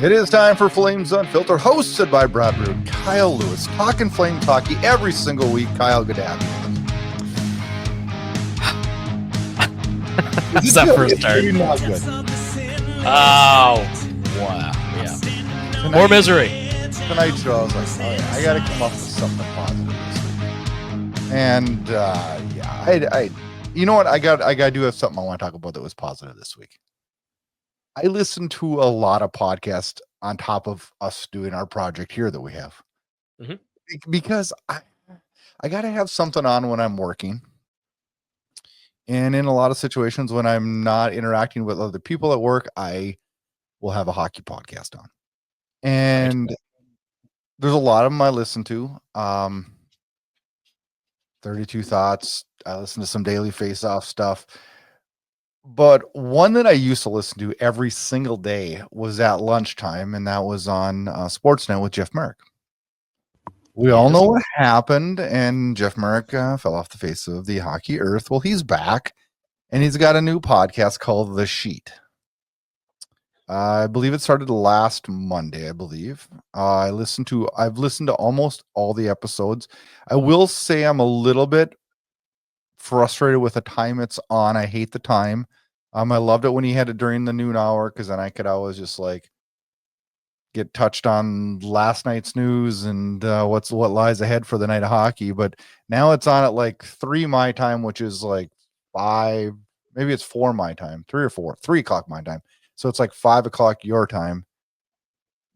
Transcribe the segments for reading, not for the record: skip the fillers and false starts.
It is time for Flames Unfiltered, hosted by Burud, Kyle Lewis, talking Flames hockey every single week. Kyle, good to have you. Is that first start? Not good. Oh, wow. Yeah. More misery. Tonight's show, I was like, oh, yeah, I got to come up with something positive this week. And I you know what? I do have something I want to talk about that was positive this week. I listened to a lot of podcasts on top of us doing our project here that we have, because I got to have something on when I'm working. And in a lot of situations when I'm not interacting with other people at work, I will have a hockey podcast on. And there's a lot of them I listen to. 32 Thoughts. I listen to some Daily Face-Off stuff. But one that I used to listen to every single day was at lunchtime, and that was on Sportsnet with Jeff Merrick. We all know what happened, and Jeff Merrick fell off the face of the hockey earth. Well, he's back, and he's got a new podcast called The Sheet. I believe it started last Monday, I believe. I've listened to almost all the episodes. I will say I'm a little bit frustrated with the time it's on. I hate the time. I loved it when he had it during the noon hour, because then I could always just like get touched on last night's news and what lies ahead for the night of hockey. But now it's on at like 3 my time, which is like 5, maybe it's 4 my time, 3 or 4, 3 o'clock my time. So it's like 5 o'clock your time.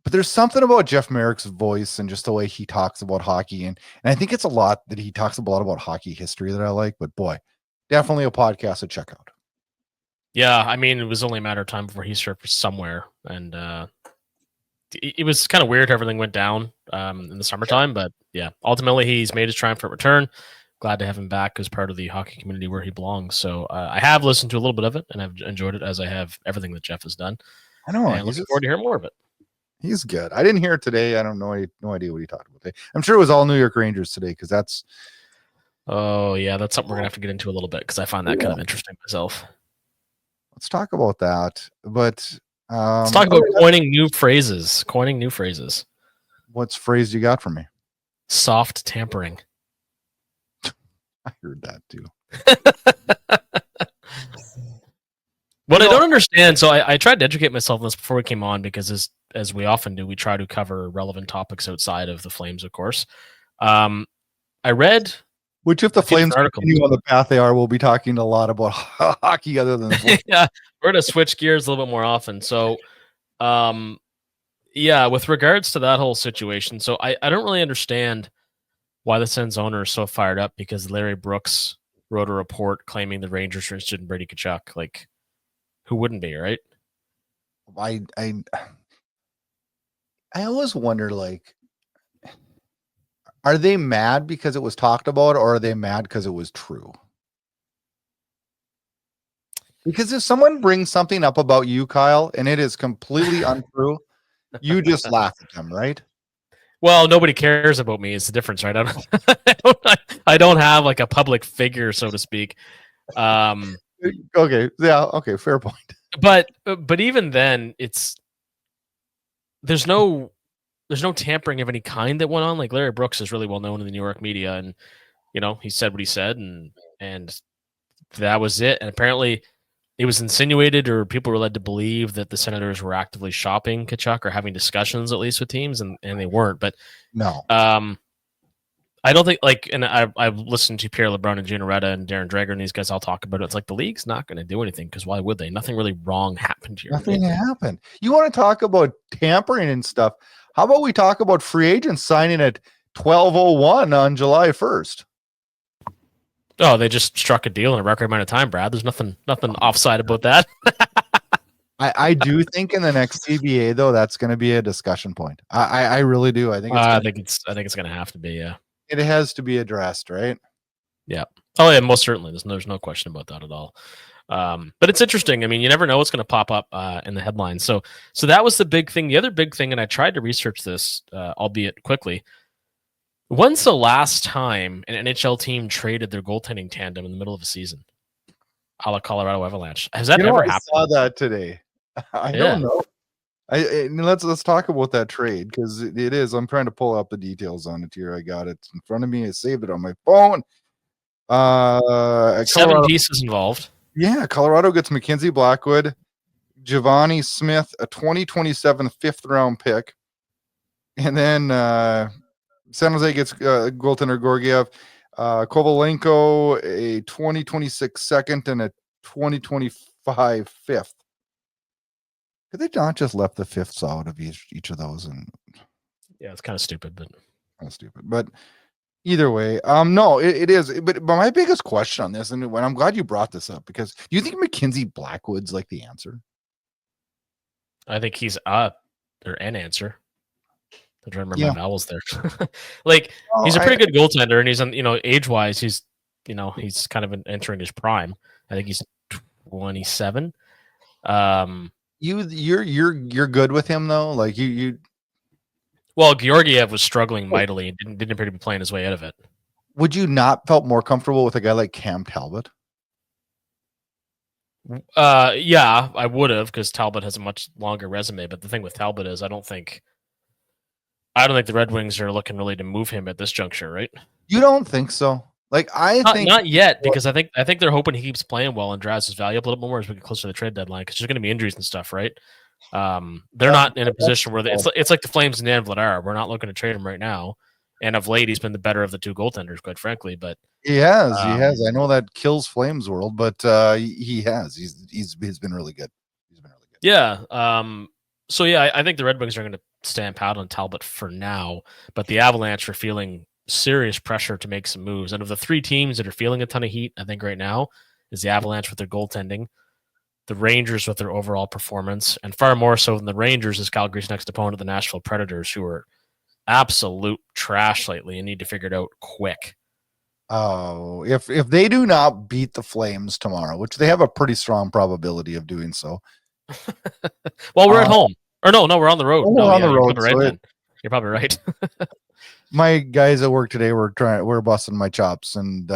But there's something about Jeff Merrick's voice and just the way he talks about hockey. And I think it's a lot that he talks a lot about hockey history that I like. But boy, definitely a podcast to check out. Yeah, I mean, it was only a matter of time before he surfaced somewhere. And it was kind of weird how everything went down in the summertime. But yeah, ultimately he's made his triumphant return. Glad to have him back as part of the hockey community where he belongs. So I have listened to a little bit of it, and I've enjoyed it, as I have everything that Jeff has done. I know. And looking forward to hearing more of it. He's good. I didn't hear it today. I don't know. No idea what he talked about today. I'm sure it was all New York Rangers today, because that's. Oh yeah, that's something we're gonna have to get into a little bit, because I find that kind of interesting myself. Let's talk about that. But let's talk about coining new phrases. What's phrase you got for me? Soft tampering. I heard that too. What I don't understand, so I tried to educate myself on this before we came on, because as we often do, we try to cover relevant topics outside of the Flames, of course. I read, which if the Flames continue on the path they are, we'll be talking a lot about hockey other than yeah, we're going to switch gears a little bit more often. So, yeah, with regards to that whole situation, so I don't really understand why the Sens owner is so fired up, because Larry Brooks wrote a report claiming the Rangers are interested in Brady Tkachuk. Like, who wouldn't be, right? I always wonder, like, are they mad because it was talked about, or are they mad because it was true? Because if someone brings something up about you, Kyle, and it is completely untrue, you just laugh at them, right? Well, nobody cares about me. Is the difference, right? I don't have like a public figure, so to speak. Okay, yeah, okay, fair point. But even then, there's no tampering of any kind that went on. Like, Larry Brooks is really well known in the New York media, and he said what he said, and that was it. And apparently, it was insinuated, or people were led to believe, that the Senators were actively shopping Tkachuk, or having discussions at least with teams, and they weren't. But no, I don't think, like, and I've listened to Pierre LeBrun and Gino Reda and Darren Dreger and these guys all talk about it. It's like, the league's not going to do anything, because why would they? Nothing really wrong happened here. Nothing happened. You want to talk about tampering and stuff? How about we talk about free agents signing at 12:01 on July 1st? Oh, they just struck a deal in a record amount of time, Brad. There's nothing offside about that. I do think in the next CBA, though, that's going to be a discussion point. I really do. I think it's going to have to be. Yeah, it has to be addressed, right? Yeah. Oh, yeah. Most certainly. There's no question about that at all. But it's interesting. I mean, you never know what's going to pop up in the headlines. So that was the big thing. The other big thing, and I tried to research this, albeit quickly. When's the last time an NHL team traded their goaltending tandem in the middle of a season, a la Colorado Avalanche? Has that ever happened? I saw that today. I don't know. Let's talk about that trade because it is. I'm trying to pull up the details on it here. I got it in front of me. I saved it on my phone. 7 Colorado, pieces involved. yeah, Colorado gets Mackenzie Blackwood, Giovanni Smith, a 2027 5th-round pick, and then San Jose gets goaltender Gorgiev, Kovalenko, a 2026 second, and a 2025 5th. Could they not just left the 5ths out of each of those? And yeah, it's kind of stupid, but kind of stupid. But either way, no, it is. But my biggest question on this, and when I'm glad you brought this up, because do you think Mackenzie Blackwood's like the answer? I think he's or an answer. I'm trying to remember my vowels there. Like he's a pretty good goaltender, and he's on, age wise, he's kind of entering his prime. I think he's 27. You're good with him though, like you. Well, Georgiev was struggling mightily and didn't appear to be playing his way out of it. Would you not felt more comfortable with a guy like Cam Talbot? Yeah, I would have, because Talbot has a much longer resume. But the thing with Talbot is, I don't think the Red Wings are looking really to move him at this juncture, right? You don't think so? Like I think not yet, because I think they're hoping he keeps playing well and drives his value up a little bit more as we get closer to the trade deadline, because there's going to be injuries and stuff, right? They're not in a position where it's like the Flames and Dan Vladar. We're not looking to trade him right now. And of late, he's been the better of the two goaltenders, quite frankly. But he has. I know that kills Flames world, but he has. He's been really good. He's been really good. Yeah. So yeah, I think the Red Wings are going to stamp out on Talbot for now, but the Avalanche are feeling serious pressure to make some moves. And of the 3 teams that are feeling a ton of heat, I think right now is the Avalanche with their goaltending, the Rangers with their overall performance, and far more so than the Rangers is Calgary's next opponent, the Nashville Predators, who are absolute trash lately and need to figure it out quick. Oh, if they do not beat the Flames tomorrow, which they have a pretty strong probability of doing so. Well, we're at home. Or no, we're on the road. We're on the road. You're probably right. My guys at work today we're busting my chops, and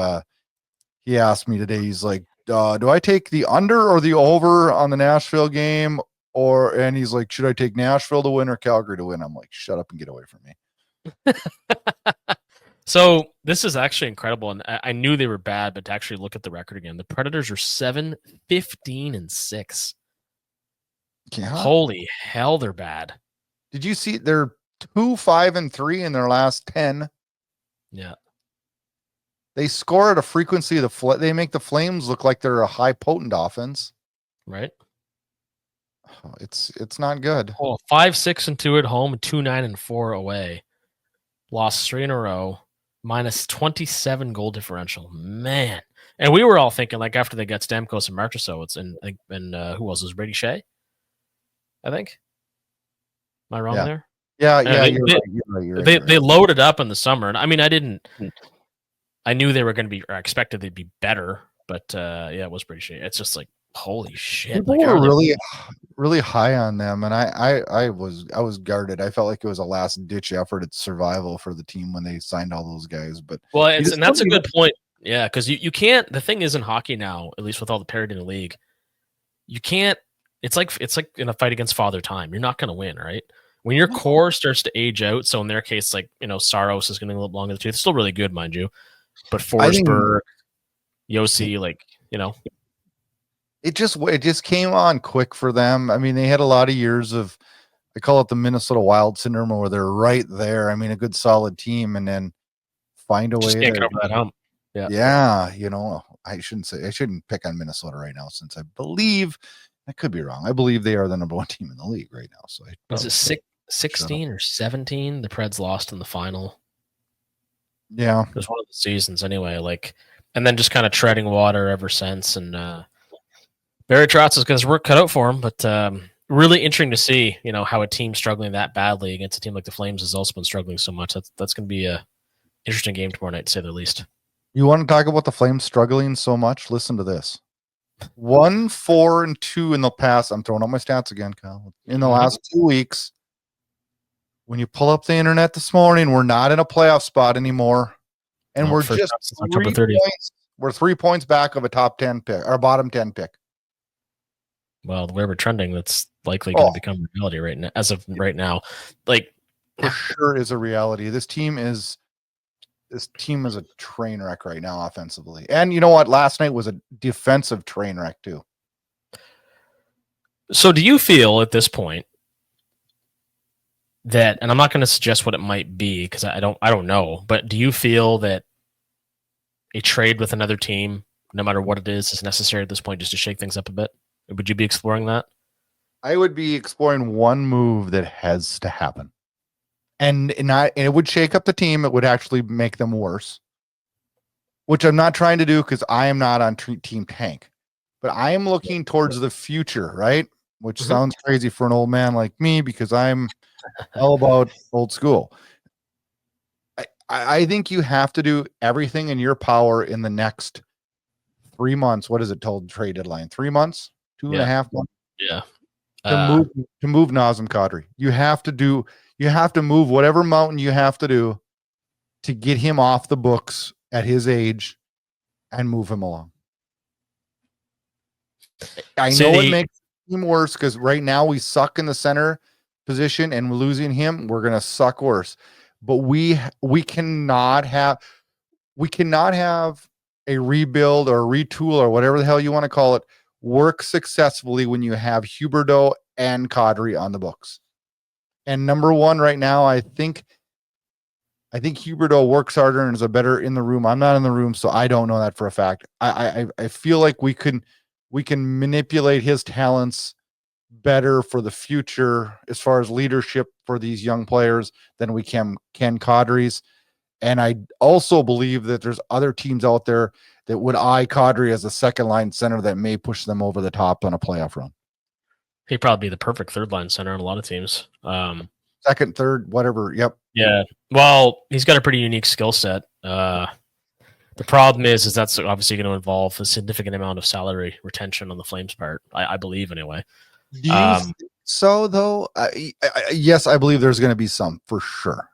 he asked me today, he's like, do I take the under or the over on the Nashville game? And he's like, should I take Nashville to win or Calgary to win? I'm like, shut up and get away from me. So this is actually incredible. And I knew they were bad, but to actually look at the record again, the Predators are 7-15-6. Yeah. Holy hell, they're bad. Did you see they're 2-5-3 in their last 10? Yeah. They score at a frequency they make the Flames look like they're a high potent offense. Right. It's not good. Oh, 5-6-2 at home, 2-9-4 away. Lost 3 in a row, minus 27 goal differential. Man. And we were all thinking, like, after they got Stamkos and Marchessault, and who else was Brady Shea? I think. Am I wrong there? Yeah, you're right. They loaded up in the summer, and I mean, I knew they were going to be, or I expected they'd be better, but yeah, it was Brady Shea. It's just like, holy shit! People were really high on them, and I was guarded. I felt like it was a last ditch effort at survival for the team when they signed all those guys. But and that's a good point. Yeah, because you can't. The thing is in hockey now, at least with all the parity in the league, you can't. It's like in a fight against Father Time. You're not going to win, right? When your core starts to age out, so in their case, like, Saros is going to be a little longer in the tooth. It's still really good, mind you, but Forsberg, Yossi, like, it just came on quick for them. I mean, they had a lot of years of, I call it the Minnesota Wild syndrome, where they're right there. I mean, a good solid team, and then find a way to get over that hump. Yeah, I shouldn't pick on Minnesota right now, since I believe, I could be wrong, I believe they are the number 1 team in the league right now. So was it 16 or 17? The Preds lost in the final. Yeah, it was one of the seasons anyway. Like, and then just kind of treading water ever since. And Barry Trotz has got his work cut out for him, but really interesting to see, how a team struggling that badly against a team like the Flames has also been struggling so much. That's going to be a interesting game tomorrow night, to say the least. You want to talk about the Flames struggling so much? Listen to this. 1-4-2 in the past. I'm throwing out my stats again, Kyle. In the last 2 weeks, when you pull up the internet this morning, we're not in a playoff spot anymore, and we're just 3 points. We're 3 points back of a top 10 pick or bottom 10 pick. Well, the way we're trending, that's likely going to become reality right now. As of right now, like for sure is a reality. This team is a train wreck right now offensively. And you know what? Last night was a defensive train wreck too. So do you feel at this point that, and I'm not going to suggest what it might be because I don't know, but do you feel that a trade with another team, no matter what it is necessary at this point just to shake things up a bit? Would you be exploring that? I would be exploring one move that has to happen. And it would shake up the team. It would actually make them worse, which I'm not trying to do because I am not on Team Tank, but I am looking towards the future, right? Which sounds crazy for an old man like me because I'm all about old school. I think you have to do everything in your power in the next 3 months. What is it told trade deadline? 3 months, 2.5 months. Yeah. To move Nazem Kadri. You have to move whatever mountain you have to do to get him off the books at his age and move him along. I know it makes him worse because right now we suck in the center position, and losing him, we're gonna suck worse. But we cannot have a rebuild or a retool or whatever the hell you want to call it work successfully when you have Huberdeau and Kadri on the books. And number one right now, I think Huberdeau works harder and is a better in the room. I'm not in the room, so I don't know that for a fact. I feel like we can manipulate his talents better for the future as far as leadership for these young players than we can Kadri's. And I also believe that there's other teams out there that would eye Kadri as a second line center that may push them over the top on a playoff run. He'd probably be the perfect third line center on a lot of teams. Second, third, whatever. Yep. Yeah. Well, he's got a pretty unique skill set. The problem is that's obviously going to involve a significant amount of salary retention on the Flames' part. I believe anyway. Do you think so though? Yes, I believe there's going to be some for sure.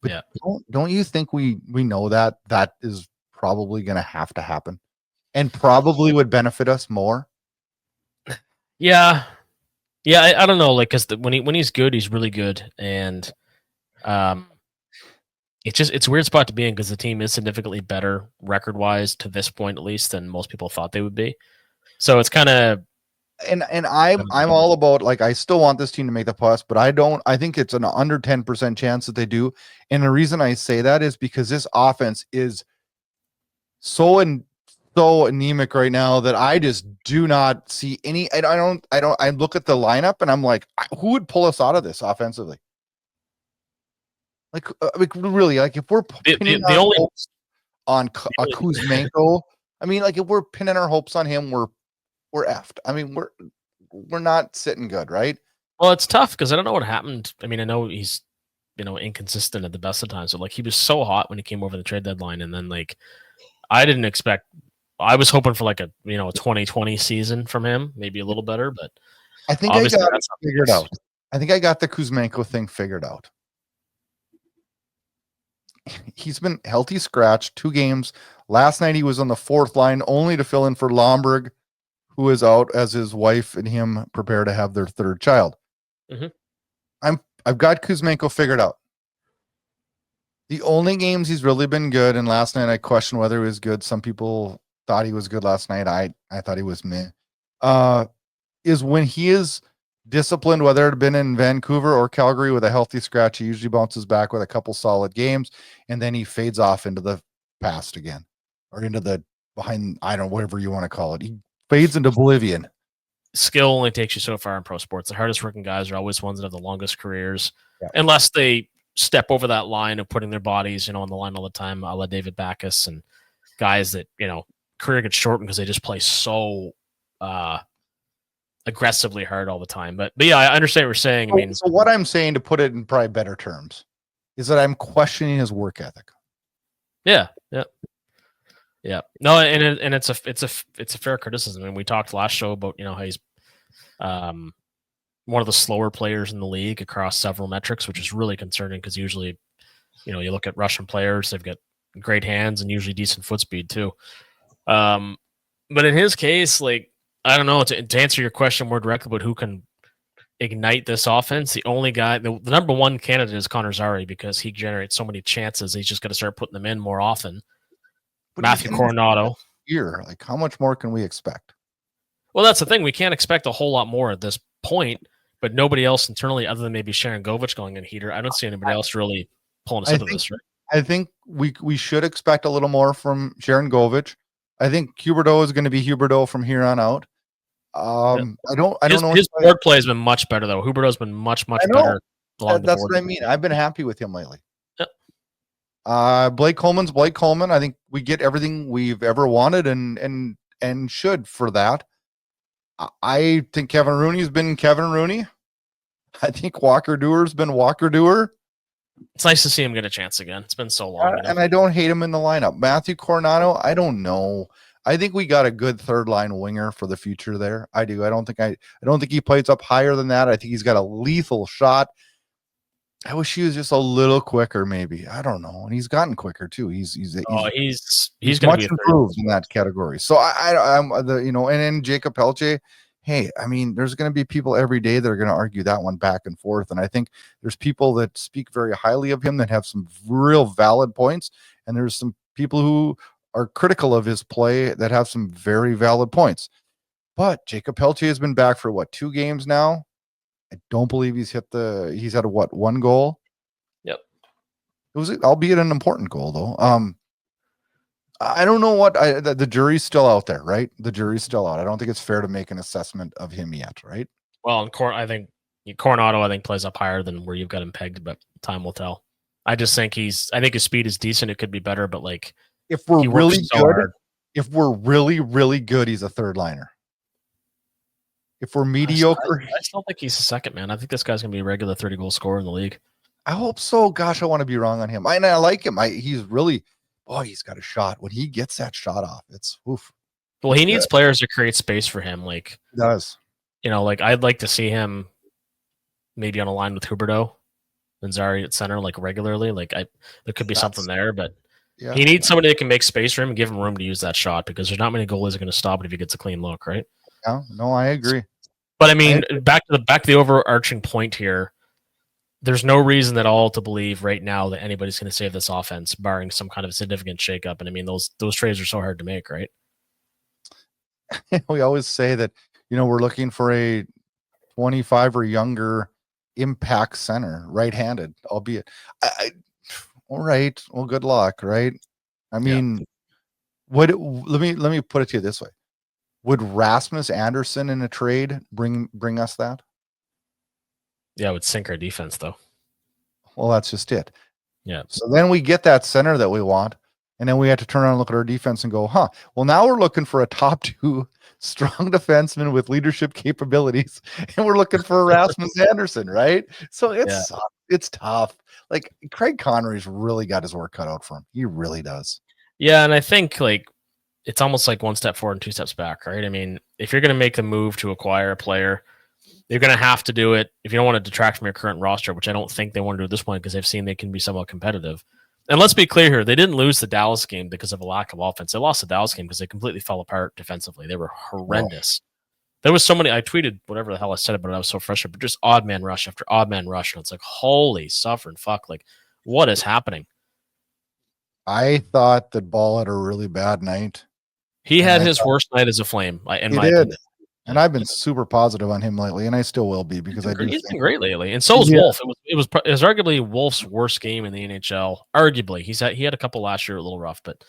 But yeah. Don't you think we know that is probably going to have to happen and probably would benefit us more? Yeah. Yeah, I don't know, like, because when he's good, he's really good, and it's a weird spot to be in because the team is significantly better record wise to this point, at least, than most people thought they would be. So it's kind of and I'm all about, like, I still want this team to make the plus, but I think it's an under 10% chance that they do. And the reason I say that is because this offense is so anemic right now that I just do not see any. I look at the lineup and I'm like, who would pull us out of this offensively? Like really, like if we're pinning our hopes on Kuzmenko, I mean, like if we're pinning our hopes on him, we're effed. I mean, we're not sitting good, right? Well, it's tough because I don't know what happened. I mean, I know he's inconsistent at the best of times. So like he was so hot when he came over the trade deadline, and then like I didn't expect. I was hoping for like a 2020 season from him, maybe a little better, but I think I got it figured out. I think I got the Kuzmenko thing figured out. He's been healthy scratch 2 games. Last night he was on the 4th line only to fill in for Lomberg, who is out as his wife and him prepare to have their 3rd child. I've got Kuzmenko figured out. The only games he's really been good, and last night I questioned whether he was good. Some people thought he was good last night. I thought he was meh. Is when he is disciplined, whether it had been in Vancouver or Calgary with a healthy scratch, he usually bounces back with a couple solid games, and then he fades off into the past again, or into the behind, I don't know, whatever you want to call it. He fades into oblivion. Skill only takes you so far in pro sports. The hardest working guys are always ones that have the longest careers, unless they step over that line of putting their bodies, on the line all the time, a la David Backus and guys that, career gets shortened because they just play so aggressively hard all the time. But yeah, I understand what you're saying. I mean, so what I'm saying, to put it in probably better terms, is that I'm questioning his work ethic. Yeah. No, and it's a fair criticism. I mean, we talked last show about how he's one of the slower players in the league across several metrics, which is really concerning because usually, you look at Russian players, they've got great hands and usually decent foot speed too. But in his case, like, I don't know. To answer your question more directly about who can ignite this offense, the only guy, the number one candidate is Connor Zary because he generates so many chances. He's just got to start putting them in more often. But Matthew Coronado. Here, like, how much more can we expect? Well, that's the thing. We can't expect a whole lot more at this point, but nobody else internally, other than maybe Sharon Govich going in heater. I don't see anybody else really pulling us into this, right? I think we should expect a little more from Sharon Govich. I think Huberdeau is going to be Huberdeau from here on out. I don't know. His board play has been much better though. Huberdeau's been much better. That's what I mean. I've been happy with him lately. Yep. Blake Coleman's Blake Coleman. I think we get everything we've ever wanted and should for that. I think Kevin Rooney's been Kevin Rooney. I think Walker Doer's been Walker Doer. It's nice to see him get a chance again. It's been so long. And I don't hate him in the lineup. Matthew Coronado, I don't know. I think we got a good third line winger for the future there. I do. I don't think he plays up higher than that. I think he's got a lethal shot. I wish he was just a little quicker, maybe. I don't know. And he's gotten quicker too. He's much improved in that category. So I'm and then Jacob Pelche. Hey, I mean, there's going to be people every day that are going to argue that one back and forth. And I think there's people that speak very highly of him that have some real valid points. And there's some people who are critical of his play that have some very valid points. But Jacob Pelche has been back for 2 games now. I don't believe he's had 1 goal. Yep. It was, albeit an important goal though. I don't know what the jury's still out there, right? The jury's still out. I don't think it's fair to make an assessment of him yet, right? Well, and I think Coronado plays up higher than where you've got him pegged, but time will tell. I just think his speed is decent. It could be better, but like if we're really good, he's a third liner. If we're mediocre, I still think he's a second man. I think this guy's gonna be a regular 30-goal scorer in the league. I hope so. Gosh, I want to be wrong on him. I like him. He's really. Oh, he's got a shot. When he gets that shot off, it's oof. Well, he needs players to create space for him. Like he does. Like I'd like to see him maybe on a line with Huberdeau and Zary at center, like regularly. Like there could be something there, but he needs somebody that can make space for him and give him room to use that shot because there's not many goalies that are going to stop it if he gets a clean look, right? Yeah, no, I agree. But I mean, back to the overarching point here. There's no reason at all to believe right now that anybody's going to save this offense, barring some kind of significant shakeup. And I mean, those trades are so hard to make, right? We always say that, we're looking for a 25 or younger impact center, right-handed, albeit. All right. Well, good luck, right? I mean, let me put it to you this way: would Rasmus Andersson in a trade bring us that? Yeah, it would sink our defense, though. Well, that's just it. Yeah. So then we get that center that we want, and then we have to turn around and look at our defense and go, well, now we're looking for a top 2 strong defenseman with leadership capabilities, and we're looking for a Rasmus Andersson, right? So it's tough. Like, Craig Connery's really got his work cut out for him. He really does. Yeah, and I think, it's almost like 1 step forward and 2 steps back, right? I mean, if you're going to make the move to acquire a player, you're going to have to do it if you don't want to detract from your current roster, which I don't think they want to do at this point because they've seen they can be somewhat competitive. And let's be clear here, they didn't lose the Dallas game because of a lack of offense. They lost the Dallas game because they completely fell apart defensively. They were horrendous. There was so many, I tweeted whatever the hell I said about it. I was so frustrated, but just odd man rush after odd man rush. And it's like, holy suffering fuck. Like, what is happening? I thought that Ball had a really bad night. He had his worst night as a Flame, in my opinion. And I've been super positive on him lately, and I still will be because he's been great lately. And so is Wolf. It was arguably Wolf's worst game in the NHL. Arguably, he had a couple last year a little rough, but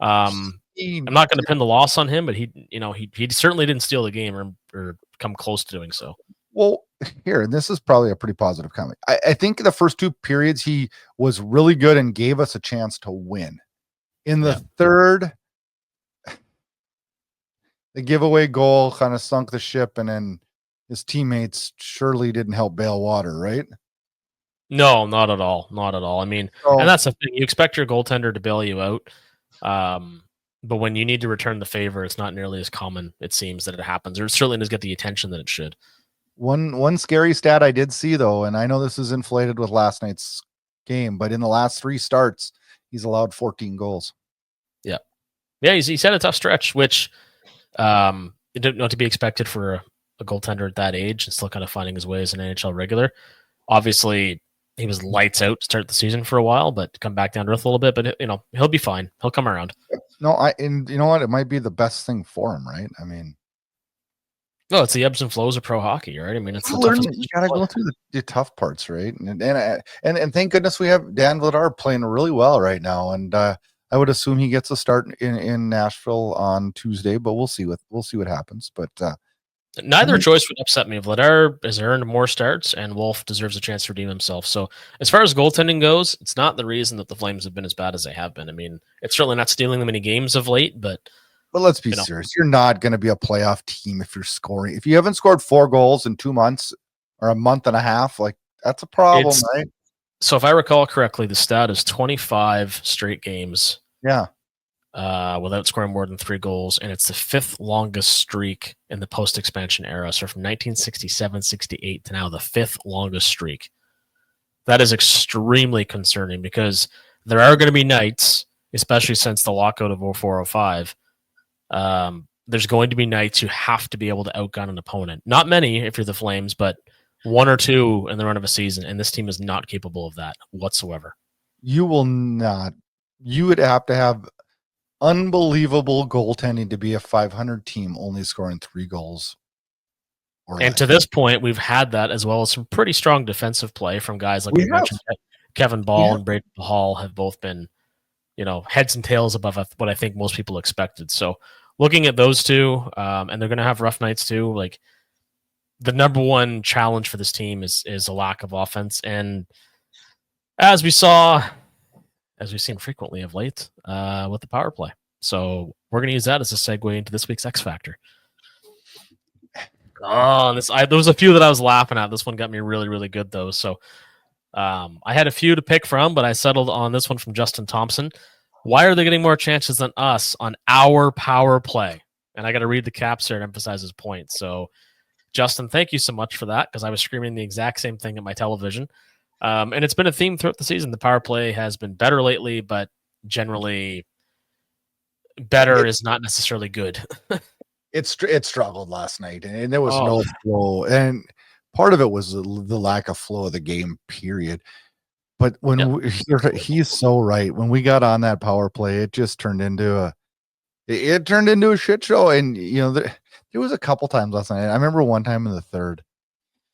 I'm not going to pin the loss on him. But he certainly didn't steal the game or come close to doing so. Well, here, this is probably a pretty positive comment. I think the first 2 periods he was really good and gave us a chance to win. In the third, the giveaway goal kind of sunk the ship, and then his teammates surely didn't help bail water, right? No, not at all. Not at all. I mean, and that's the thing. You expect your goaltender to bail you out. But when you need to return the favor, it's not nearly as common, it seems, that it happens. Or it certainly doesn't get the attention that it should. One scary stat I did see, though, and I know this is inflated with last night's game, but in the last 3 starts, he's allowed 14 goals. Yeah. Yeah, he's had a tough stretch, which not to be expected for a goaltender at that age and still kind of finding his way as an NHL regular. Obviously, he was lights out to start the season for a while, but come back down to earth a little bit. But he'll be fine. He'll come around. No, and you know what? It might be the best thing for him, right? I mean, no, it's the ebbs and flows of pro hockey, right? I mean, it's the toughest. You got to go through the tough parts, right? And thank goodness we have Dan Vladar playing really well right now. And I would assume he gets a start in Nashville on Tuesday, but we'll see what happens. But neither choice would upset me. Vladar has earned more starts, and Wolf deserves a chance to redeem himself. So, as far as goaltending goes, it's not the reason that the Flames have been as bad as they have been. I mean, it's certainly not stealing them any games of late, but let's be serious. You're not going to be a playoff team if you're scoring. If you haven't scored 4 goals in 2 months or a month and a half, like that's a problem, right? So, if I recall correctly, the stat is 25 straight games. Yeah. Without scoring more than 3 goals, and it's the 5th longest streak in the post-expansion era. So from 1967-68 to now, the 5th longest streak. That is extremely concerning because there are going to be nights, especially since the lockout of 04-05, there's going to be nights you have to be able to outgun an opponent. Not many if you're the Flames, but 1 or 2 in the run of a season, and this team is not capable of that whatsoever. You will not. You would have to have unbelievable goaltending to be a 500 team only scoring 3 goals. And to this point, we've had that as well as some pretty strong defensive play from guys like we mentioned. Kevin Ball and Braden Hall have both been, heads and tails above what I think most people expected. So looking at those two, and they're going to have rough nights too. Like the number one challenge for this team is a lack of offense. And as we've seen frequently of late, with the power play. So we're going to use that as a segue into this week's X Factor. Oh, there was a few that I was laughing at. This one got me really, really good, though. So I had a few to pick from, but I settled on this one from Justin Thompson. Why are they getting more chances than us on our power play? And I got to read the caps here and emphasize his point. So, Justin, thank you so much for that, because I was screaming the exact same thing at my television. And it's been a theme throughout the season. The power play has been better lately, but generally better is not necessarily good. It struggled last night, and there was no flow. And part of it was the lack of flow of the game, period. But when he's so right. When we got on that power play, it just turned into a shit show. And there was a couple times last night. I remember one time in the third,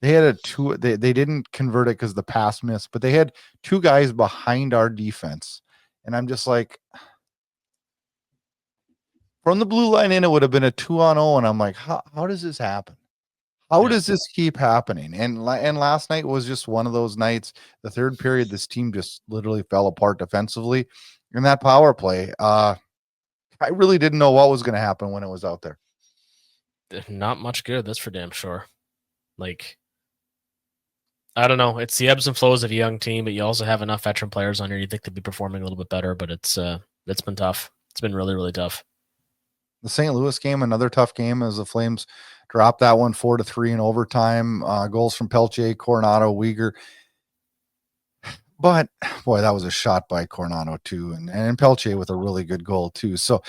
they had they didn't convert it because the pass missed, but they had 2 guys behind our defense. And I'm just like, from the blue line in, it would have been a 2-on-0. And I'm like, how does this happen? How does this keep happening? And last night was just one of those nights. The third period, this team just literally fell apart defensively. In that power play, I really didn't know what was going to happen when it was out there. Not much good, that's for damn sure. Like, I don't know. It's the ebbs and flows of a young team, but you also have enough veteran players on here. You'd think they'd be performing a little bit better, but it's been tough. It's been really, really tough. The St. Louis game, another tough game, as the Flames dropped that one 4-3 in overtime. Goals from Pelche, Coronado, Uyghur. But boy, that was a shot by Coronado too, and Pelche with a really good goal too. So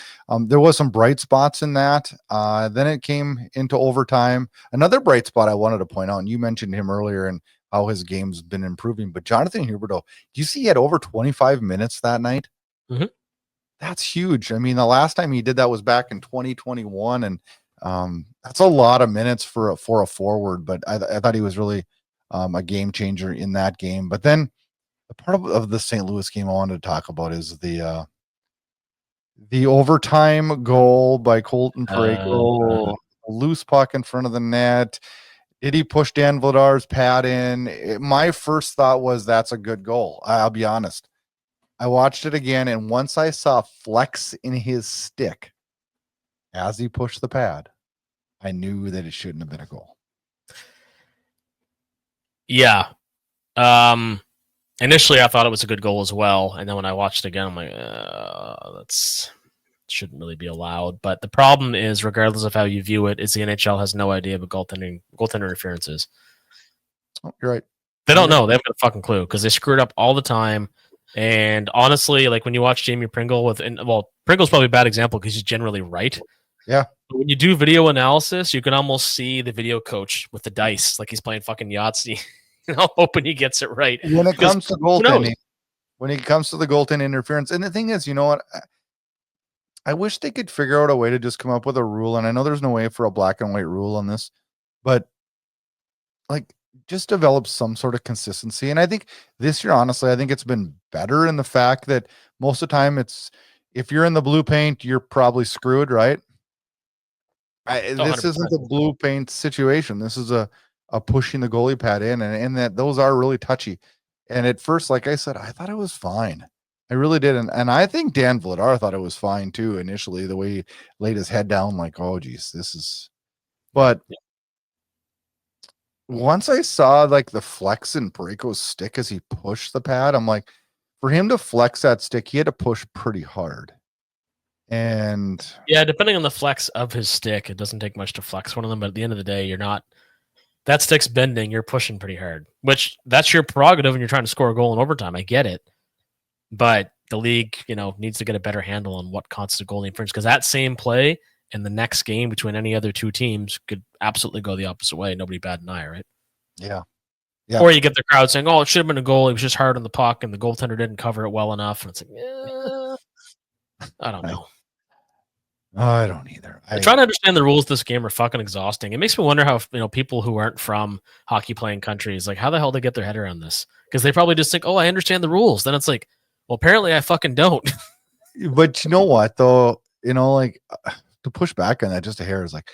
there was some bright spots in that. Then it came into overtime. Another bright spot I wanted to point out, and you mentioned him earlier and how his game's been improving. But Jonathan Huberdeau, do you see he had over 25 minutes that night? Mm-hmm. That's huge. I mean, the last time he did that was back in 2021, and that's a lot of minutes for a forward. But I thought he was really a game changer in that game. But then the part of the St. Louis game I wanted to talk about is the overtime goal by Colton Parayko, a loose puck in front of the net. Did he push Dan Vladar's pad in? My first thought was that's a good goal. I'll be honest. I watched it again, and once I saw flex in his stick as he pushed the pad, I knew that it shouldn't have been a goal. Yeah. Initially, I thought it was a good goal as well, and then when I watched it again, I'm like, that's shouldn't really be allowed. But the problem is, regardless of how you view it, is the NHL has no idea what goaltender interference is. Oh, you're right. They don't know. They haven't got a fucking clue because they screw it up all the time. And honestly, like when you watch Jamie Pringle Pringle's probably a bad example because he's generally right. Yeah. But when you do video analysis, you can almost see the video coach with the dice, like he's playing fucking Yahtzee, hoping he gets it right. When it comes to Who knows? goaltending, when it comes to the goaltend interference, and the thing is, you know what? I wish they could figure out a way to just come up with a rule. And I know there's no way for a black and white rule on this, but like just develop some sort of consistency. And I think this year, honestly, I think it's been better in the fact that most of the time it's if you're in the blue paint, you're probably screwed, right? This isn't the blue paint situation. This is a pushing the goalie pad in, and that those are really touchy. And at first, like I said, I thought it was fine. I really did. And I think Dan Vladar thought it was fine too, initially, the way he laid his head down, like, oh geez, this is but once I saw like the flex in Parayko's stick as he pushed the pad, I'm like, for him to flex that stick, he had to push pretty hard. And yeah, depending on the flex of his stick, it doesn't take much to flex one of them. But at the end of the day, you're not that stick's bending, you're pushing pretty hard, which that's your prerogative when you're trying to score a goal in overtime. I get it. But the league, needs to get a better handle on what constitutes goalie infringement, because that same play in the next game between any other two teams could absolutely go the opposite way. Nobody bat an eye, right? Yeah. Or you get the crowd saying, "Oh, it should have been a goal. He was just hard on the puck, and the goaltender didn't cover it well enough." And it's like, I don't know. I don't either. Trying to understand the rules of this game are fucking exhausting. It makes me wonder how people who aren't from hockey playing countries, like how the hell they get their head around this, because they probably just think, "Oh, I understand the rules." Then it's like, well, apparently I fucking don't. But you know what though? To push back on that just a hair is like,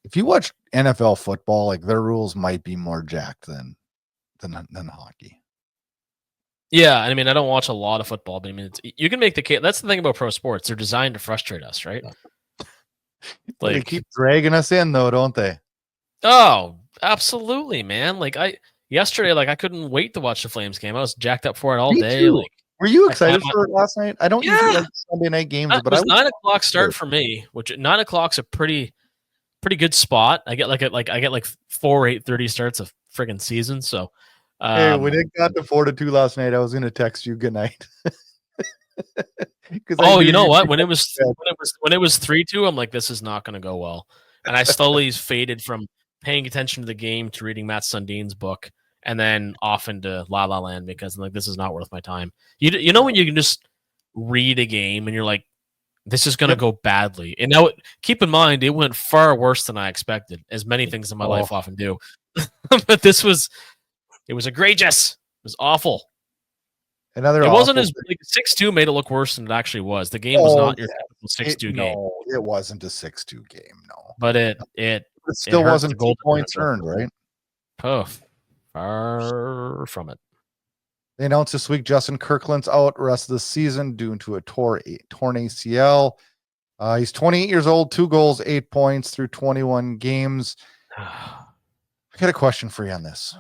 if you watch NFL football, like their rules might be more jacked than hockey. Yeah, I mean, I don't watch a lot of football, but I mean, you can make the case. That's the thing about pro sports; they're designed to frustrate us, right? They keep dragging us in, though, don't they? Oh, absolutely, man! Yesterday, I couldn't wait to watch the Flames game. I was jacked up for it all day. Too. Were you excited for it last night? I don't usually like Sunday night games, but it was 9 o'clock start for me, which 9 o'clock's a pretty good spot. I get 4 8:30 starts of friggin' season. So, hey, when it got to 4-2 last night, I was gonna text you good night. Oh, you know what? When it was 3-2, I'm like, this is not gonna go well. And I slowly faded from paying attention to the game to reading Matt Sundin's book, and then off into La La Land, because I'm like, this is not worth my time. You know when you can just read a game and you're like, this is going to go badly. And now, keep in mind, it went far worse than I expected, as many things in my life often do. But it was egregious. It was awful. It wasn't as 6-2 made it look worse than it actually was. The game was not your typical 6-2 game. No, it wasn't a 6-2 game. No, but it still wasn't 2 points earned, right? Oh, far from it. They announced this week Justin Kirkland's out rest of the season due to a torn ACL. He's 28 years old, 2 goals, 8 points through 21 games. I got a question for you on this.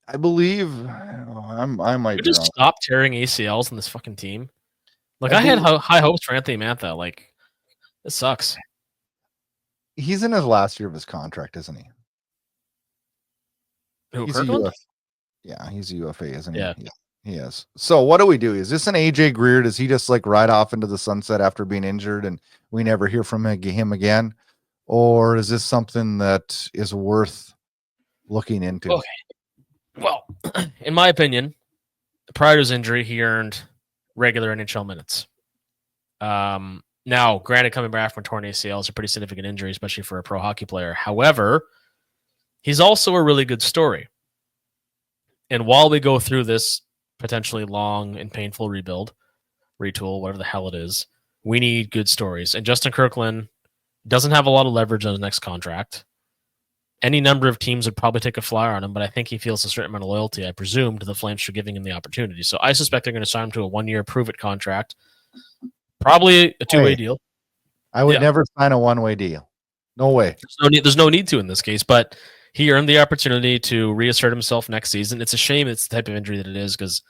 I believe I might just wrong. Stop tearing ACLs in this fucking team. I had high hopes for Anthony Mantha. It sucks. He's in his last year of his contract, isn't he? He's a UFA. Yeah, he's a UFA, isn't he? Yeah. He is. So what do we do? Is this an AJ Greer? Does he just ride off into the sunset after being injured and we never hear from him again? Or is this something that is worth looking into? Okay. Well, in my opinion, prior to his injury, he earned regular NHL minutes. Now, granted, coming back from torn ACL is a pretty significant injury, especially for a pro hockey player. However, he's also a really good story. And while we go through this potentially long and painful retool, whatever the hell it is, we need good stories. And Justin Kirkland doesn't have a lot of leverage on his next contract. Any number of teams would probably take a flyer on him, but I think he feels a certain amount of loyalty, I presume, to the Flames for giving him the opportunity. So I suspect they're going to sign him to a 1-year prove-it contract, probably a 2-way deal. I would never sign a 1-way deal. No way. There's no need to in this case, but he earned the opportunity to reassert himself next season. It's a shame it's the type of injury that it is, because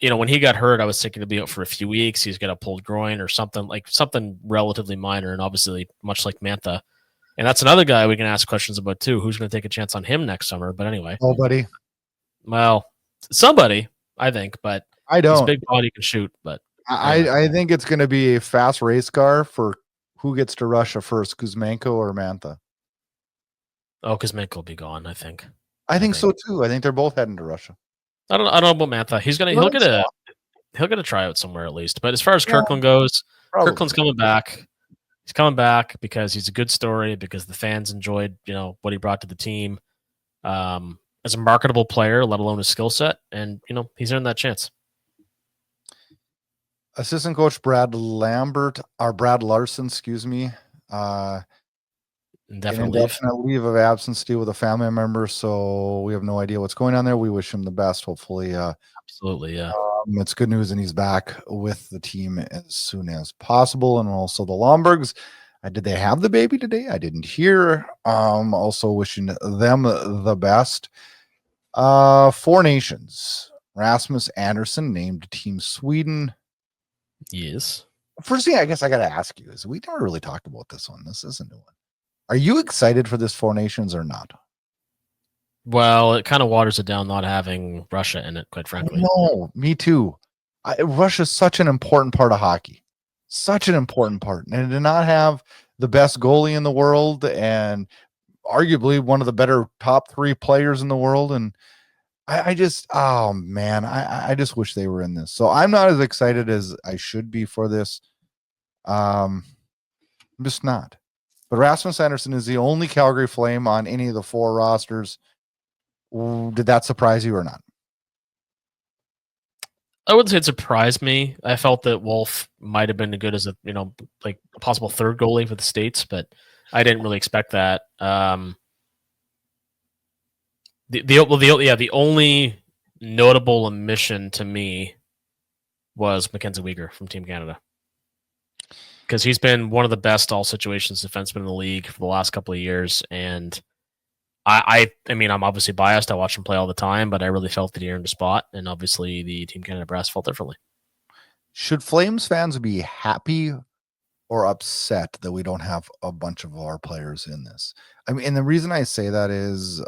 when he got hurt, I was thinking to be out for a few weeks. He's got a pulled groin or something relatively minor, and obviously much like Mantha. And that's another guy we can ask questions about too. Who's going to take a chance on him next summer? But anyway, nobody. Well, somebody, I think, but I don't. His big body can shoot, but I think it's going to be a fast race car for who gets to Russia first, Kuzmenko or Mantha? Oh, Kuzmenko will be gone, I think. I think so too. I think they're both heading to Russia. I don't know about Mantha. He'll get a tryout somewhere at least. But as far as Kirkland goes, probably. Kirkland's coming back. He's coming back because he's a good story, because the fans enjoyed, what he brought to the team. As a marketable player, let alone his skill set, and he's earned that chance. Assistant coach Brad Larson, excuse me. Indefinite leave of absence due with a family member, so we have no idea what's going on there. We wish him the best. Hopefully, absolutely, yeah. It's good news, and he's back with the team as soon as possible. And also the Lombergs. Did they have the baby today? I didn't hear. Also wishing them the best. Four Nations. Rasmus Andersson named Team Sweden. Yes. First thing I guess I got to ask you is, we never really talked about this one. This is a new one. Are you excited for this Four Nations or not? Well, it kind of waters it down not having Russia in it, quite frankly. No, me too. Russia's such an important part of hockey. Such an important part. And to not have the best goalie in the world and arguably one of the better top 3 players in the world. And I just, oh man, I just wish they were in this. So I'm not as excited as I should be for this. I'm just not. But Rasmus Andersson is the only Calgary Flame on any of the 4 rosters. Did that surprise you or not? I wouldn't say it surprised me. I felt that Wolf might have been good as a like a possible third goalie for the States, but I didn't really expect that. The only notable omission to me was Mackenzie Weegar from Team Canada, because he's been one of the best all situations defensemen in the league for the last couple of years, and I mean, I'm obviously biased. I watch him play all the time, but I really felt that he earned a spot, and obviously the Team Canada brass felt differently. Should Flames fans be happy or upset that we don't have a bunch of our players in this? I mean, and the reason I say that is,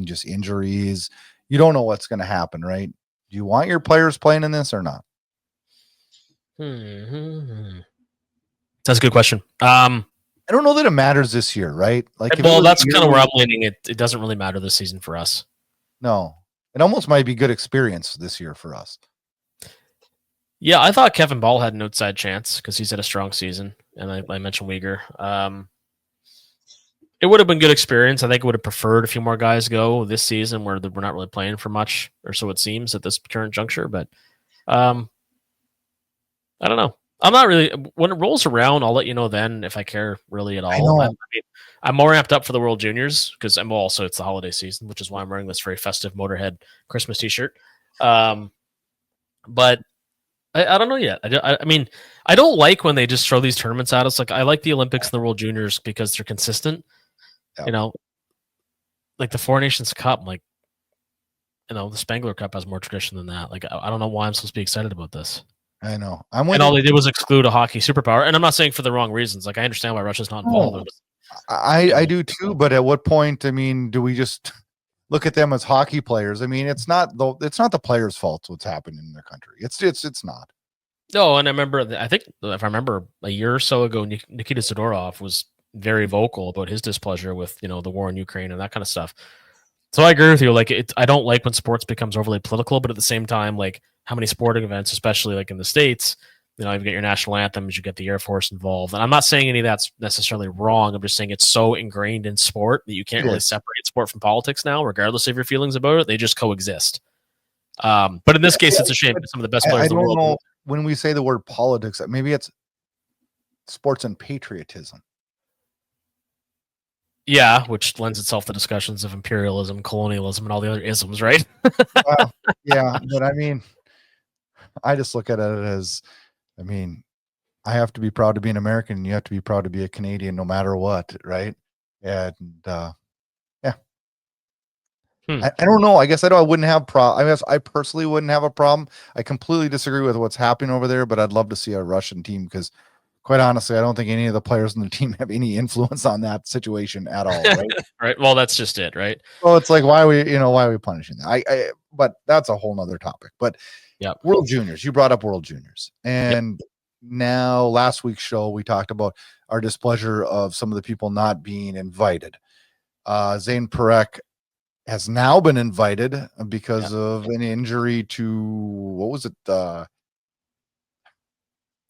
just injuries. You don't know what's going to happen, right? Do you want your players playing in this or not? That's a good question. I don't know that it matters this year, right? Like, well, that's kind of where I'm leaning. It doesn't really matter this season for us. No, it almost might be good experience this year for us. Yeah, I thought Kevin Ball had an outside chance because he's had a strong season, and I mentioned Weegar. It would have been good experience. I think I would have preferred a few more guys go this season, where we're not really playing for much, or so it seems at this current juncture. But I don't know. I'm not really. When it rolls around, I'll let you know then if I care really at all. I'm more amped up for the World Juniors because it's the holiday season, which is why I'm wearing this very festive Motorhead Christmas T-shirt. But I don't know yet. I mean, I don't like when they just throw these tournaments at us. Like, I like the Olympics and the World Juniors because they're consistent. Yeah. Like the Four Nations Cup, like, the Spangler Cup has more tradition than that. Like, I don't know why I'm supposed to be excited about this. I know. And all they did was exclude a hockey superpower. And I'm not saying for the wrong reasons. Like, I understand why Russia's not involved. I do too. But at what point, I mean, do we just look at them as hockey players? I mean, it's not the players' fault what's happening in their country. It's not. No, and I think if I remember a year or so ago, Nikita Zadorov was very vocal about his displeasure with the war in Ukraine and that kind of stuff. So I agree with you. Like, I don't like when sports becomes overly political, but at the same time, like, how many sporting events, especially like in the States, you've got your national anthems, you get the Air Force involved. And I'm not saying any of that's necessarily wrong. I'm just saying it's so ingrained in sport that you can't really separate sport from politics now, regardless of your feelings about it. They just coexist. But in this case, it's a shame. Some of the best players in the world. Know when we say the word politics, maybe it's sports and patriotism. Yeah, which lends itself to discussions of imperialism, colonialism, and all the other isms, right? Well, yeah, but I mean, I just look at it as, I mean, I have to be proud to be an American, and you have to be proud to be a Canadian, no matter what, right? And yeah, I don't know. I guess I wouldn't have I guess I personally wouldn't have a problem. I completely disagree with what's happening over there, but I'd love to see a Russian team because, quite honestly, I don't think any of the players on the team have any influence on that situation at all. Right. Right. Well, that's just it. Right. Well, it's like, why are we punishing that? But that's a whole nother topic. But yeah, World Juniors, you brought up World Juniors, and now, last week's show, we talked about our displeasure of some of the people not being invited. Zane Perek has now been invited because of an injury to, what was it?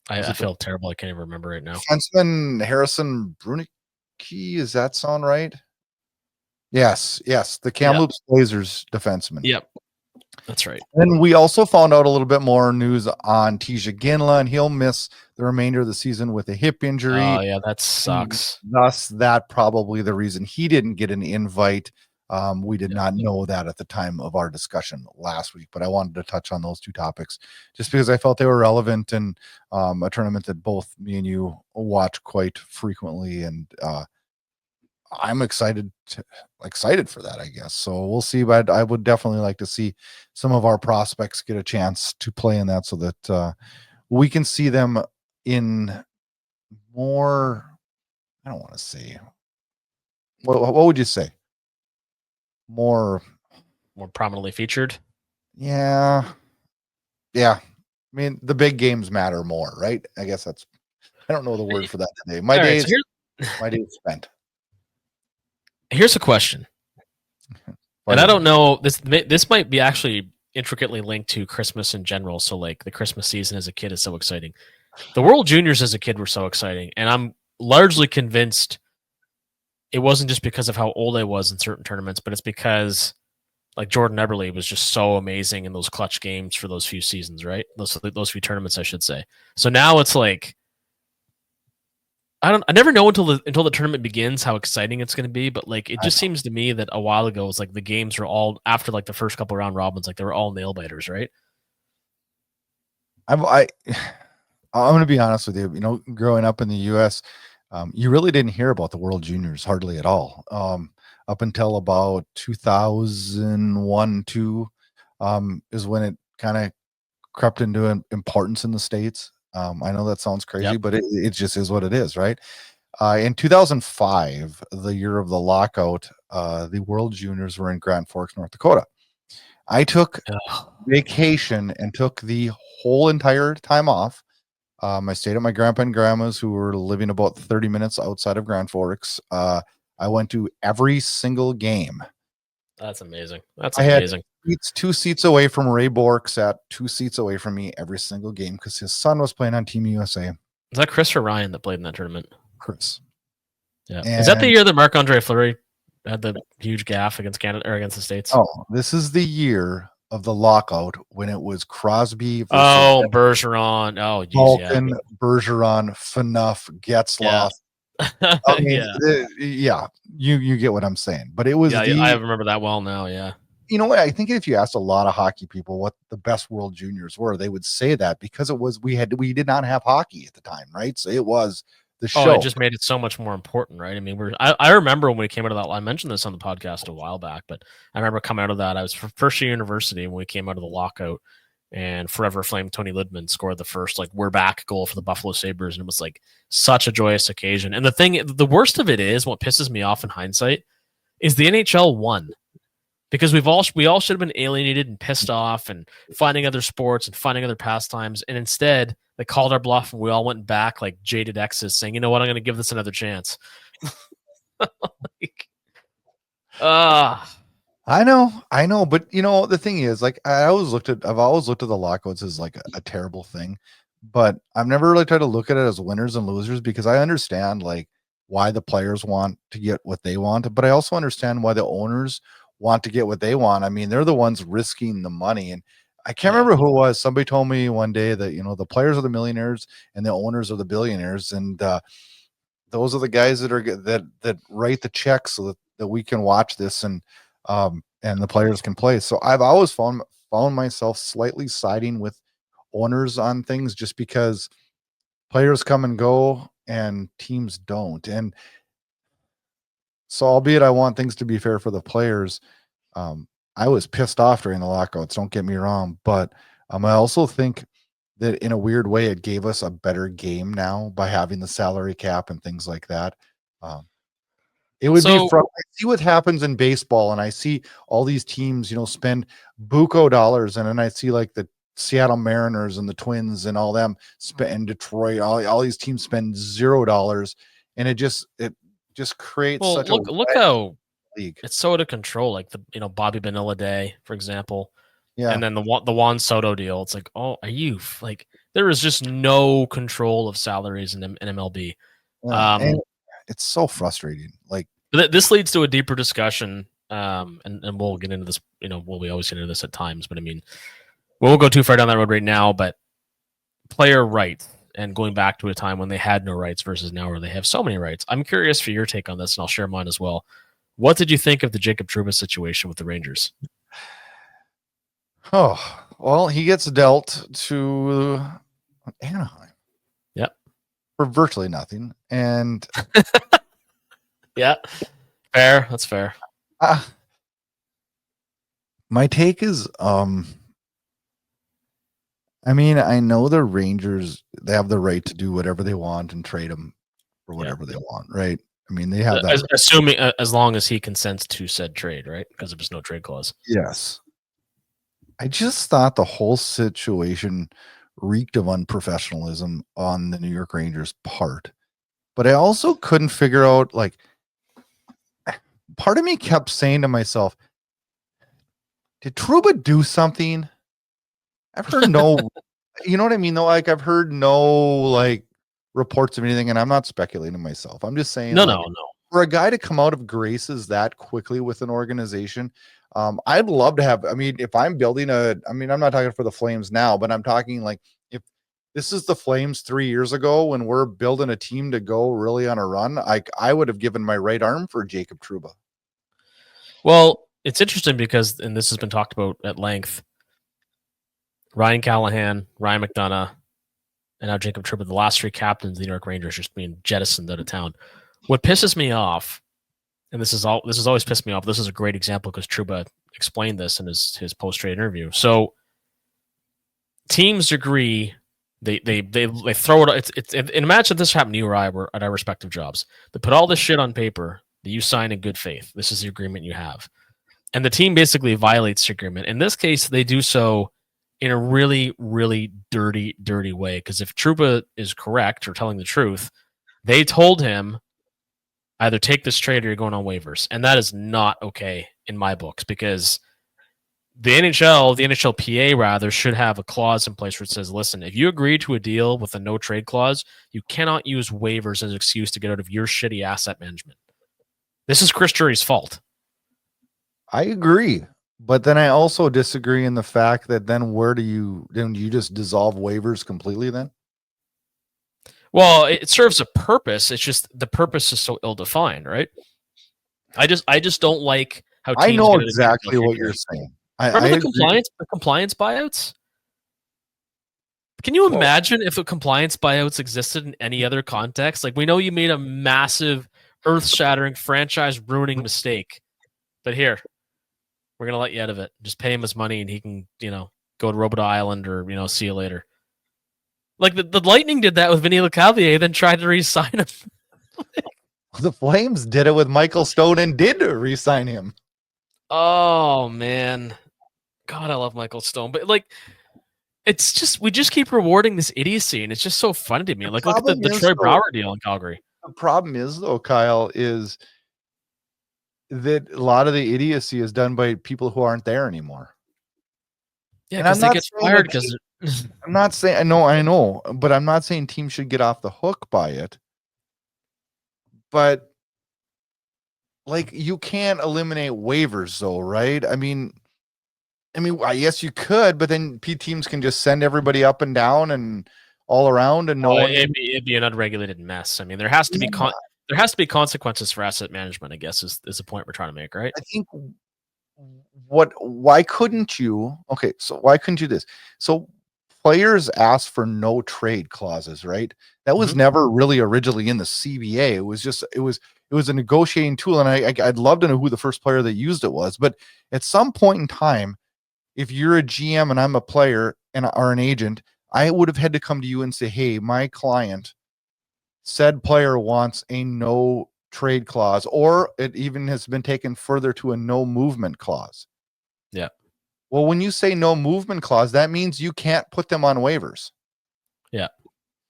I feel terrible. I can't even remember right now. Defenseman Harrison Brunicki. Does that sound right? Yes. The Kamloops Blazers defenseman. Yep. That's right. And we also found out a little bit more news on Tija Ginla, and he'll miss the remainder of the season with a hip injury. Oh, yeah, that sucks. Thus, that probably the reason he didn't get an invite. We did not know that at the time of our discussion last week, but I wanted to touch on those two topics just because I felt they were relevant in a tournament that both me and you watch quite frequently, and I'm excited for that, I guess. So we'll see, but I would definitely like to see some of our prospects get a chance to play in that so that we can see them in more, I don't want to say, what would you say? More prominently featured. Yeah. I mean, the big games matter more, right? I guess I don't know the word for that today. My day's spent. Here's a question. And I don't know, this might be actually intricately linked to Christmas in general. So like the Christmas season as a kid is so exciting. The World Juniors as a kid were so exciting. And I'm largely convinced it wasn't just because of how old I was in certain tournaments, but it's because like Jordan Eberle was just so amazing in those clutch games for those few seasons, right? Those few tournaments, I should say. So now it's like, I never know until the tournament begins how exciting it's going to be, but like it just seems to me that a while ago it's like the games were all after like the first couple round robins, like they were all nail biters, right? I'm going to be honest with you. You know, growing up in the U.S., you really didn't hear about the World Juniors hardly at all up until about 2001, 2 is when it kind of crept into importance in the States. I know that sounds crazy, but it just is what it is, right? In 2005, the year of the lockout, the World Juniors were in Grand Forks, North Dakota. I took vacation and took the whole entire time off. I stayed at my grandpa and grandma's, who were living about 30 minutes outside of Grand Forks. I went to every single game. That's amazing. That's amazing. It's 2 seats away from Ray Bork, sat 2 seats away from me every single game because his son was playing on Team USA. Is that Chris or Ryan that played in that tournament? Chris. Yeah. And is that the year that Marc-Andre Fleury had the huge gaffe against Canada or against the States? Oh, this is the year of the lockout when it was Crosby versus Bergeron. Oh, geez, Malkin, Bergeron, Phaneuf, Getzlaf. I mean, you get what I'm saying. But it was I remember that well now, yeah. You know what? I think if you asked a lot of hockey people what the best World Juniors were, they would say that because it was we did not have hockey at the time, right? So it was the show. Oh, it just made it so much more important, right? I mean, I remember when we came out of that. I mentioned this on the podcast a while back, but I remember coming out of that. I was first year university when we came out of the lockout, and Forever Flame Tony Lidman scored the first like we're back goal for the Buffalo Sabres, and it was like such a joyous occasion. And the worst of it is, what pisses me off in hindsight is the NHL won. Because we all should have been alienated and pissed off and finding other sports and finding other pastimes. And instead, they called our bluff and we all went back like jaded exes saying, you know what, I'm going to give this another chance. I know. But, you know, the thing is, like, I've always looked at the lockouts as like a terrible thing. But I've never really tried to look at it as winners and losers because I understand, like, why the players want to get what they want. But I also understand why the owners want to get what they want. I mean, they're the ones risking the money. And I can't remember who it was. Somebody told me one day that, you know, the players are the millionaires and the owners are the billionaires. And those are the guys that write the checks so that we can watch this and the players can play. So I've always found myself slightly siding with owners on things just because players come and go and teams don't. And so, albeit I want things to be fair for the players, I was pissed off during the lockouts. Don't get me wrong, but I also think that in a weird way, it gave us a better game now by having the salary cap and things like that. It would be from I see what happens in baseball, and I see all these teams, you know, spend buco dollars, and then I see like the Seattle Mariners and the Twins and all them spend Detroit, all these teams spend $0, and it just creates Well, such a look how league. it's so out of control. Like Bobby Bonilla Day, for example, Yeah, and then the Juan Soto deal. It's like, oh, are you like there is just no control of salaries in MLB. and it's so frustrating. Like This leads to a deeper discussion, and we'll get into this. We always get into this at times, but I mean, we won't go too far down that road right now. But player rights and going back to a time when they had no rights versus now where they have so many rights. I'm curious for your take on this, and I'll share mine as well. What did you think of the Jacob Trouba situation with the Rangers? Oh, well, he gets dealt to Anaheim. Yep. For virtually nothing. And yeah, fair. That's fair. My take is, I mean, I know the Rangers, they have the right to do whatever they want and trade him for whatever they want, right? I mean, they have that. Assuming as long as he consents to said trade, right? Because there's no trade clause. Yes. I just thought the whole situation reeked of unprofessionalism on the New York Rangers' part. But I also couldn't figure out, like, part of me kept saying to myself, did Trouba do something? I've heard no, you know what I mean? Though, like, I've heard no, like, reports of anything, and I'm not speculating myself. I'm just saying, no. For a guy to come out of graces that quickly with an organization, I'd love to have. I mean, if I'm building I'm not talking for the Flames now, but I'm talking like if this is the Flames 3 years ago when we're building a team to go really on a run, I would have given my right arm for Jacob Trouba. Well, it's interesting because, and this has been talked about at length, Ryan Callahan, Ryan McDonough, and now Jacob Trouba, the last three captains of the New York Rangers, just being jettisoned out of town. What pisses me off, and this has always pissed me off. This is a great example because Trouba explained this in his post-trade interview. So teams agree. They throw it. And imagine this happened to you or I were at our respective jobs. They put all this shit on paper that you sign in good faith. This is the agreement you have, and the team basically violates the agreement. In this case, they do so in a really, really dirty way. Because if Trouba is correct or telling the truth, they told him either take this trade or you're going on waivers, and that is not okay in my books because the NHLPA rather should have a clause in place where it says, listen, if you agree to a deal with a no trade clause, you cannot use waivers as an excuse to get out of your shitty asset management. This is Chris Drury's fault. I agree. But then I also disagree in the fact that then you just dissolve waivers completely then? Well, it serves a purpose. It's just the purpose is so ill-defined, right? I just don't like how teams I know exactly what you're saying. Remember the compliance buyouts? Can you imagine if the compliance buyouts existed in any other context? Like, we know you made a massive, earth-shattering, franchise-ruining mistake, but here, we're gonna let you out of it. Just pay him his money, and he can, go to Robidoux Island or see you later. Like the Lightning did that with Vinny Lecavalier, then tried to re-sign him. The Flames did it with Michael Stone and did re-sign him. Oh man, God, I love Michael Stone, but like, it's just we just keep rewarding this idiocy, and it's just so funny to me. Like, look at the Troy Brouwer deal in Calgary. The problem is, though, Kyle, is that a lot of the idiocy is done by people who aren't there anymore. Yeah, because they get fired because. I'm not saying I know, but I'm not saying teams should get off the hook by it. But like, you can't eliminate waivers, though, right? I mean, yes, you could, but then teams can just send everybody up and down and all around, and it'd be an unregulated mess. I mean, there has to be there has to be consequences for asset management, I guess, is the point we're trying to make, right? I think why couldn't you? Okay, so why couldn't you this? So players asked for no trade clauses, right? That was never really originally in the CBA. It was a negotiating tool, and I'd love to know who the first player that used it was. But at some point in time, if you're a GM and I'm a player or an agent, I would have had to come to you and say, hey, my client, said player wants a no trade clause, or it even has been taken further to a no movement clause. Yeah. Well, when you say no movement clause, that means you can't put them on waivers. Yeah.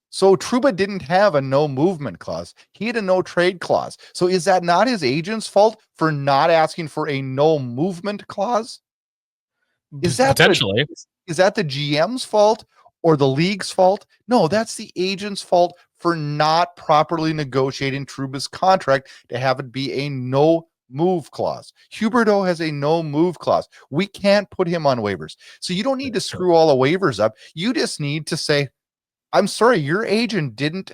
So Trouba didn't have a no movement clause. He had a no trade clause. So is that not his agent's fault for not asking for a no movement clause? Is that Potentially. Is that the GM's fault or the league's fault? No, that's the agent's fault for not properly negotiating Trouba's contract to have it be a no move clause. Huberdeau has a no move clause. We can't put him on waivers. So you don't need to screw all the waivers up. You just need to say, I'm sorry, your agent didn't.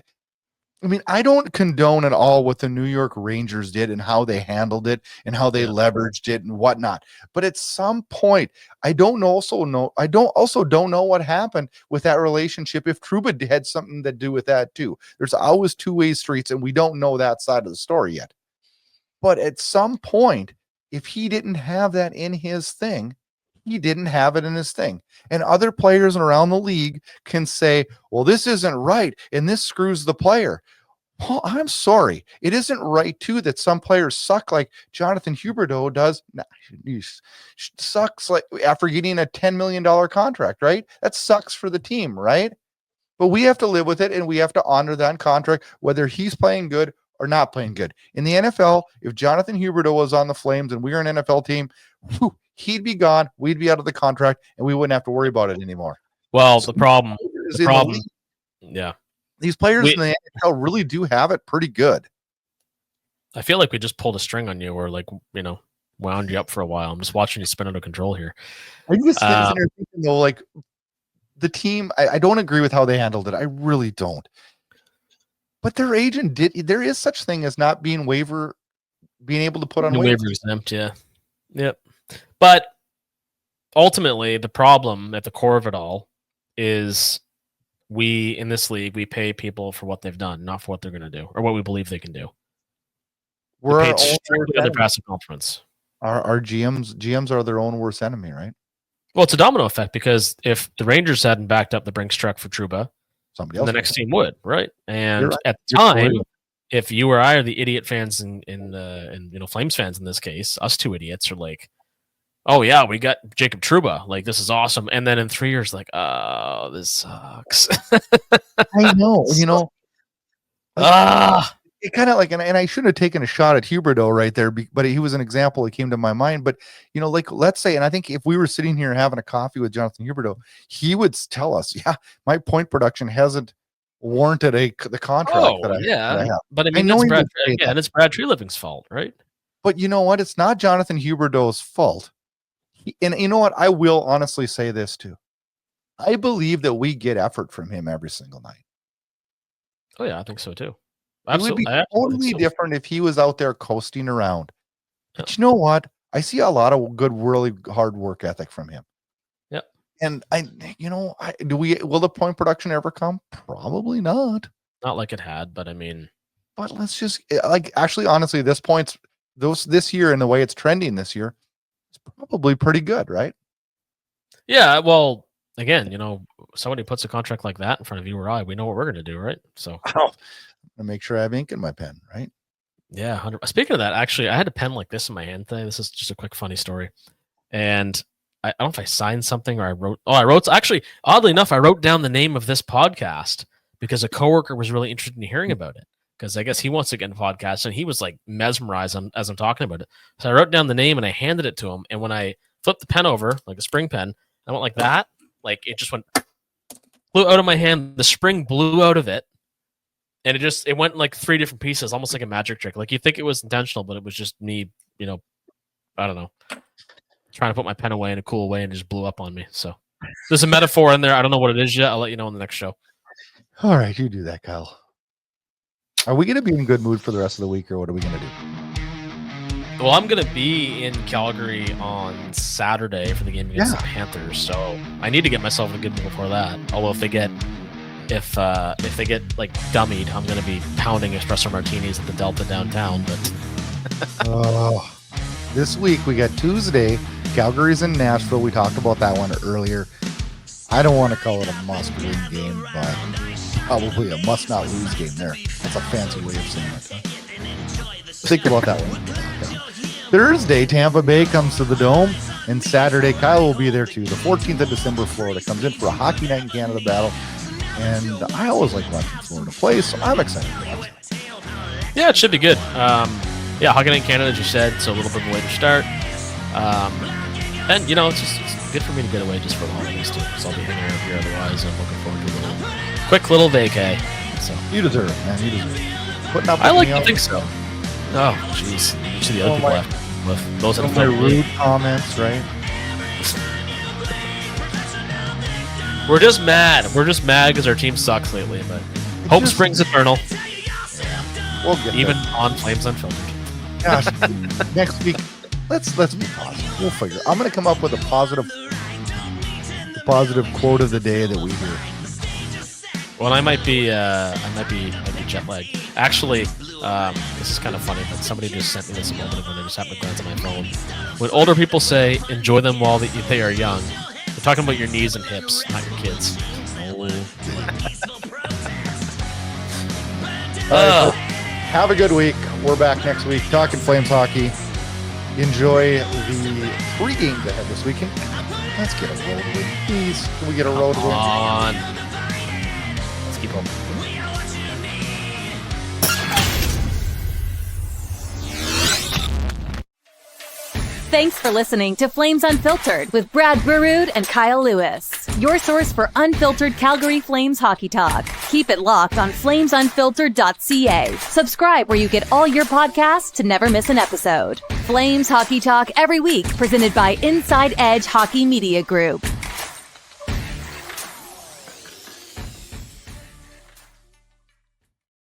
I mean, I don't condone at all what the New York Rangers did and how they handled it and how they leveraged it and whatnot. But at some point, I don't also know what happened with that relationship. If Trouba had something to do with that too, there's always two-way streets, and we don't know that side of the story yet. But at some point, if he didn't have that in his thing, he didn't have it in his thing. And other players around the league can say, well, this isn't right, and this screws the player. Well, I'm sorry. It isn't right, too, that some players suck like Jonathan Huberdeau does. Nah, he sucks like after getting a $10 million contract, right? That sucks for the team, right? But we have to live with it, and we have to honor that contract, whether he's playing good or not playing good. In the NFL, if Jonathan Huberdeau was on the Flames and we were an NFL team, he'd be gone, we'd be out of the contract, and we wouldn't have to worry about it anymore. Well, the problem, yeah. These players in the NFL really do have it pretty good. I feel like we just pulled a string on you, or wound you up for a while. I'm just watching you spin out of control here. I just thinking though, like the team, I don't agree with how they handled it. I really don't. But their agent there is such thing as not being able to put on waiver exempt, yeah. Yep. But ultimately, the problem at the core of it all is we, in this league, we pay people for what they've done, not for what they're going to do or what we believe they can do. We're paid strictly on the drafting conference. Our GMs are their own worst enemy, right? Well, it's a domino effect, because if the Rangers hadn't backed up the Brinks truck for Trouba, somebody else, the next team would, right? And at the time, if you or I are the idiot fans and Flames fans in this case, us two idiots are like, oh yeah, we got Jacob Trouba, like this is awesome. And then in 3 years, like, oh, this sucks. I know, it kind of like, and I shouldn't have taken a shot at Huberdeau right there, but he was an example that came to my mind. But like, let's say, and I think if we were sitting here having a coffee with Jonathan Huberdeau, he would tell us, yeah, my point production hasn't warranted the contract that I have. But I mean, it's Brad Treliving's fault, right? But you know what? It's not Jonathan Huberdeau's fault. And you know what? I will honestly say this too. I believe that we get effort from him every single night. Oh yeah, I think so too. Absolutely. It would be totally different if he was out there coasting around. But you know what? I see a lot of good, really hard work ethic from him. Yep. And will the point production ever come? Probably not. Not like it had, but I mean. But let's just actually, honestly, this year and the way it's trending this year, it's probably pretty good, right? Yeah. Well, again, somebody puts a contract like that in front of you or I, we know what we're going to do, right? So. To make sure I have ink in my pen, right? Yeah, 100%. Speaking of that, actually, I had a pen like this in my hand today. This is just a quick funny story. And I don't know if I signed something or I wrote. Actually, oddly enough, I wrote down the name of this podcast because a coworker was really interested in hearing about it, because I guess he wants to get in podcast, and he was like mesmerized as I'm talking about it. So I wrote down the name and I handed it to him. And when I flipped the pen over, like a spring pen, I went like that. Like it just flew out of my hand. The spring blew out of it. And it went like 3 different pieces, almost like a magic trick. Like you think it was intentional, but it was just me, I don't know, trying to put my pen away in a cool way, and it just blew up on me. So there's a metaphor in there. I don't know what it is yet. I'll let you know in the next show. All right, you do that, Kyle. Are we going to be in good mood for the rest of the week, or what are we going to do? Well, I'm going to be in Calgary on Saturday for the game against the Panthers. So I need to get myself in a good mood before that. Although if they get like dummied, I'm going to be pounding espresso martinis at the Delta downtown. But this week we got Tuesday. Calgary's in Nashville. We talked about that one earlier. I don't want to call it a must-win game, but probably a must-not-lose game there. That's a fancy way of saying it. Think about that one. Thursday, Tampa Bay comes to the Dome, And Saturday, Kyle will be there too. The 14th of December, Florida comes in for a Hockey Night in Canada battle. And I always like watching Florida play, so I'm excited to watch it. Yeah, it should be good. Yeah, Hockey Night in Canada, as you said, so a little bit of a later start. And, you know, it's good for me to get away just for the holidays, too. So I'll be hanging out here otherwise. I'm looking forward to a quick little vacay. So. You deserve it, man. You deserve it. Putting up I like to think so. Oh, jeez. Each of the other people left with those of my rude comments, right? We're just mad. We're just mad because our team sucks lately, but hope springs eternal. We'll get even there. on Flames Unfiltered. Gosh, next week, let's be positive. We'll figure. I'm gonna come up with a positive quote of the day that we hear. Well, I might be jet lagged. Actually, this is kind of funny, but somebody just sent me this a moment ago. I just happened to glance at my phone. When older people say "enjoy them while they are young," they're talking about your knees and hips, not your kids. Have a good week. We're back next week talking Flames hockey. Enjoy the 3 games ahead this weekend. Let's get a road win, please. Can we get a road win? On. Let's keep hoping. Thanks for listening to Flames Unfiltered with Brad Burud and Kyle Lewis, your source for unfiltered Calgary Flames hockey talk. Keep it locked on flamesunfiltered.ca. Subscribe where you get all your podcasts to never miss an episode. Flames hockey talk every week, presented by Inside Edge Hockey Media Group.